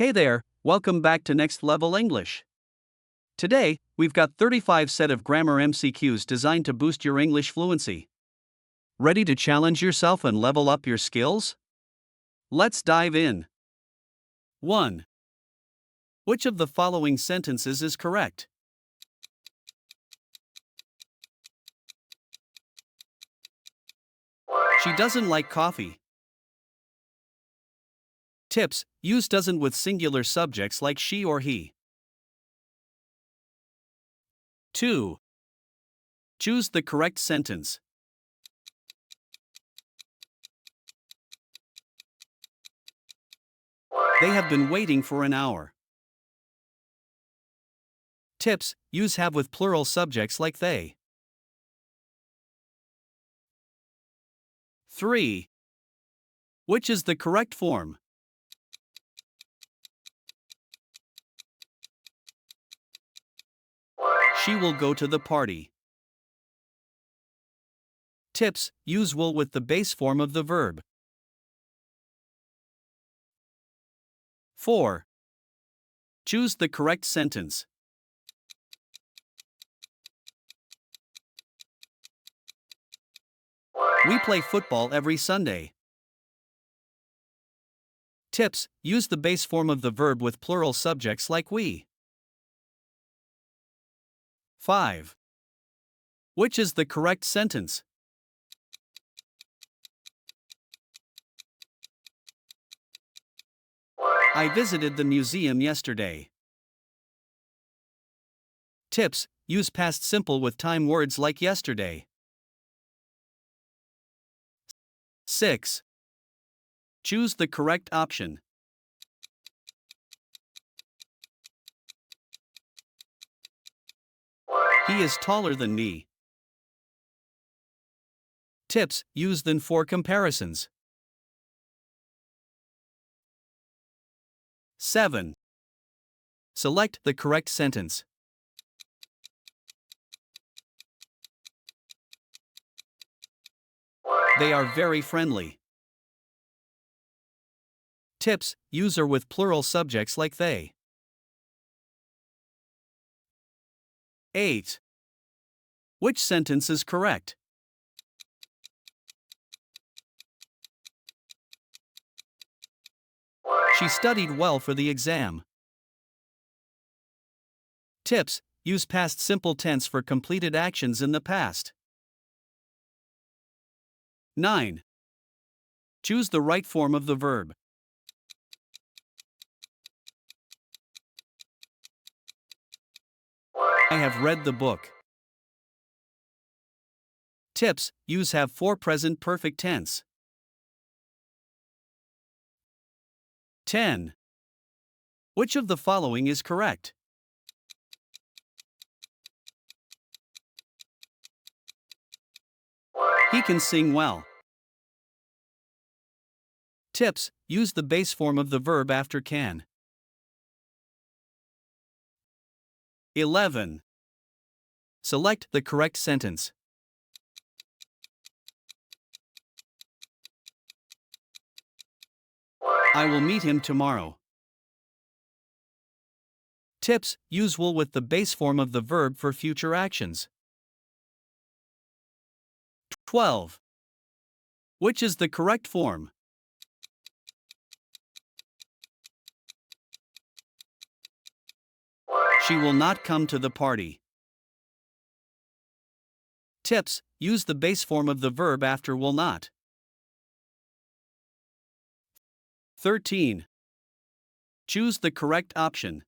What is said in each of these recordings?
Hey there, welcome back to Next Level English. Today, we've got 35 set of grammar MCQs designed to boost your English fluency. Ready to challenge yourself and level up your skills? Let's dive in. 1. Which of the following sentences is correct? She doesn't like coffee. Tips: use doesn't with singular subjects like she or he. 2. Choose the correct sentence. They have been waiting for an hour. Tips: use have with plural subjects like they. 3. Which is the correct form? She will go to the party. Tips: use will with the base form of the verb. 4. Choose the correct sentence. We play football every Sunday. Tips: use the base form of the verb with plural subjects like we. 5. Which is the correct sentence? I visited the museum yesterday. Tips: use past simple with time words like yesterday. 6. Choose the correct option. He is taller than me. Tips: use than for comparisons. 7. Select the correct sentence. They are very friendly. Tips: use are with plural subjects like they. 8. Which sentence is correct? She studied well for the exam. Tips: use past simple tense for completed actions in the past. 9. Choose the right form of the verb. I have read the book. Tips: use have for present perfect tense. 10. Which of the following is correct? He can sing well. Tips: use the base form of the verb after can. 11. Select the correct sentence. I will meet him tomorrow. Tips: use will with the base form of the verb for future actions. 12. Which is the correct form? She will not come to the party. Tips: use the base form of the verb after will not. 13. Choose the correct option.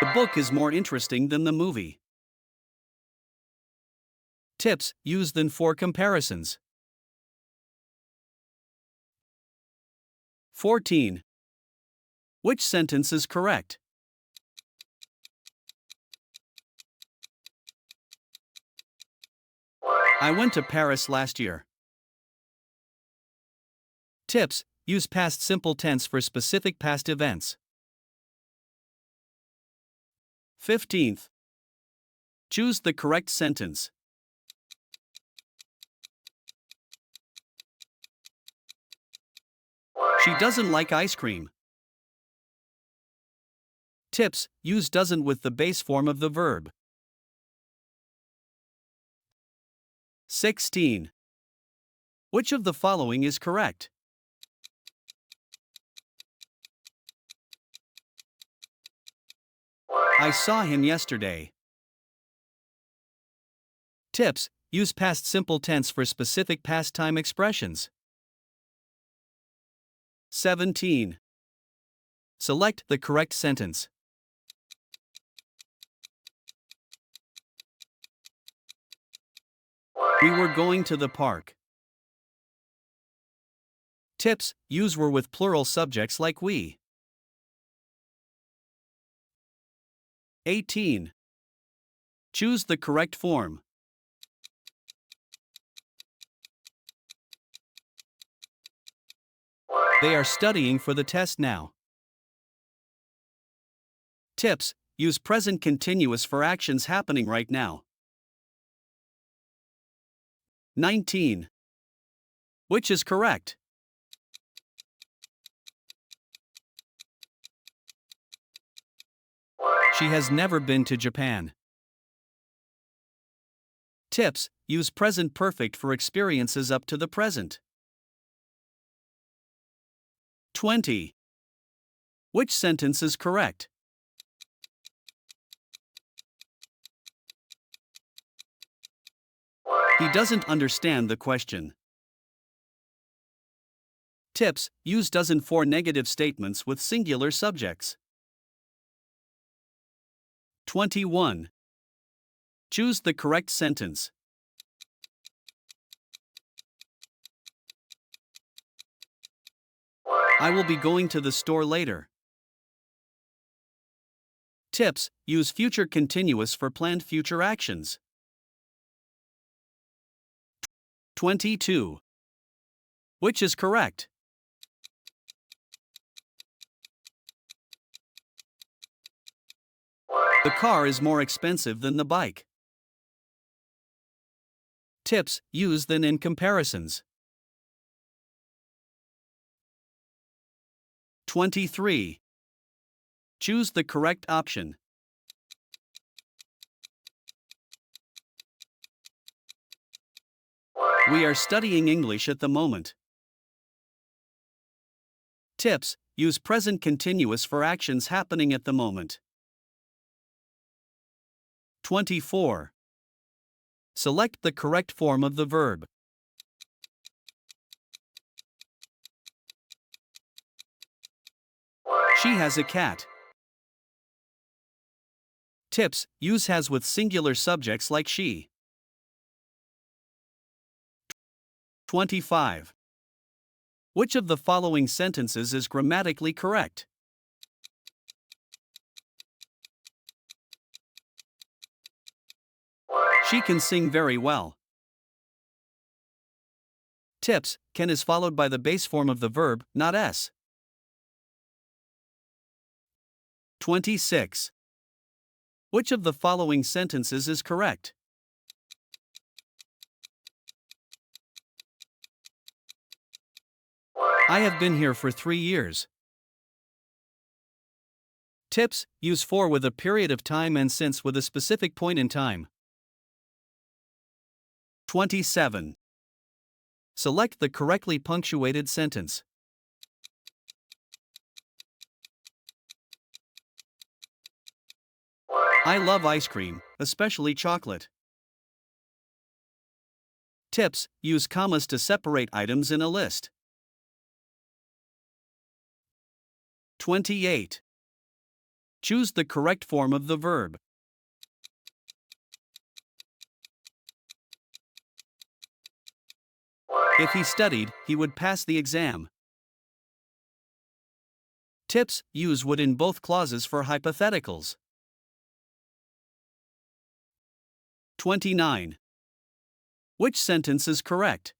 The book is more interesting than the movie. Tips: use than for comparisons. 14. Which sentence is correct? I went to Paris last year. Tips: use past simple tense for specific past events. 15th. Choose the correct sentence. She doesn't like ice cream. Tips: use doesn't with the base form of the verb. 16. Which of the following is correct? I saw him yesterday. Tips: use past simple tense for specific past time expressions. 17. Select the correct sentence. We were going to the park. Tips: use were with plural subjects like we. 18. Choose the correct form. They are studying for the test now. Tips: use present continuous for actions happening right now. 19. Which is correct? She has never been to Japan. Tips: use present perfect for experiences up to the present. 20. Which sentence is correct? He doesn't understand the question. Tips: use doesn't for negative statements with singular subjects. 21. Choose the correct sentence. I will be going to the store later. Tips: use future continuous for planned future actions. 22. Which is correct? The car is more expensive than the bike. Tips: use than in comparisons. 23. Choose the correct option. We are studying English at the moment. Tips: use present continuous for actions happening at the moment. 24. Select the correct form of the verb. She has a cat. Tips: use has with singular subjects like she. 25. Which of the following sentences is grammatically correct? She can sing very well. Tips: can is followed by the base form of the verb, not s. 26. Which of the following sentences is correct? I have been here for 3 years. Tips: use for with a period of time and since with a specific point in time. 27. Select the correctly punctuated sentence. I love ice cream, especially chocolate. Tips: use commas to separate items in a list. 28. Choose the correct form of the verb. If he studied, he would pass the exam. Tips: use would in both clauses for hypotheticals. 29. Which sentence is correct?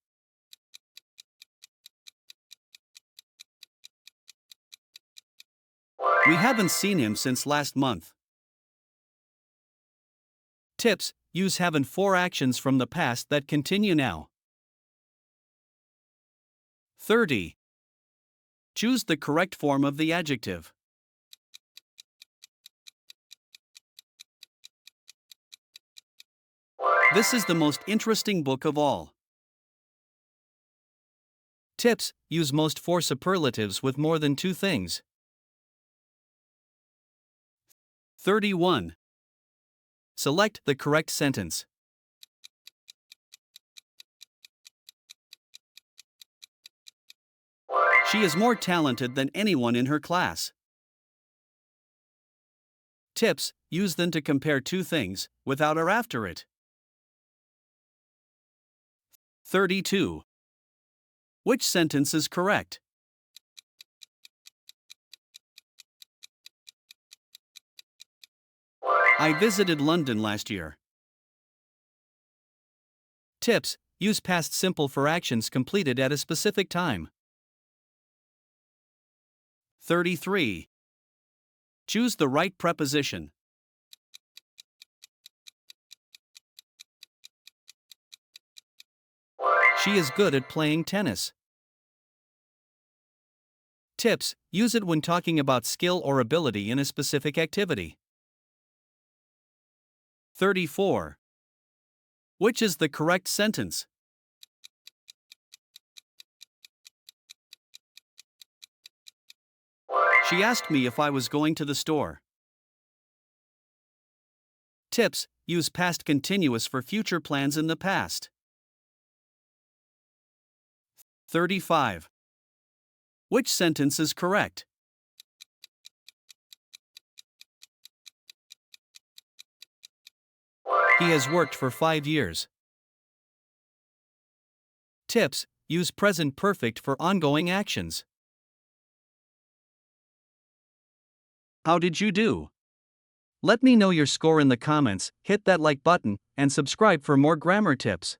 We haven't seen him since last month. Tips: use have in 4 actions from the past that continue now. 30. Choose the correct form of the adjective. This is the most interesting book of all. Tips: use most for superlatives with more than two things. 31. Select the correct sentence. She is more talented than anyone in her class. Tips: use them to compare two things, without or after it. 32. Which sentence is correct? I visited London last year. Tips: use past simple for actions completed at a specific time. 33. Choose the right preposition. She is good at playing tennis. Tips: use it when talking about skill or ability in a specific activity. 34. Which is the correct sentence? She asked me if I was going to the store. Tips: use past continuous for future plans in the past. 35. Which sentence is correct? He has worked for 5 years. Tips: use present perfect for ongoing actions. How did you do? Let me know your score in the comments, hit that like button, and subscribe for more grammar tips.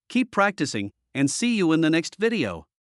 Keep practicing, and see you in the next video.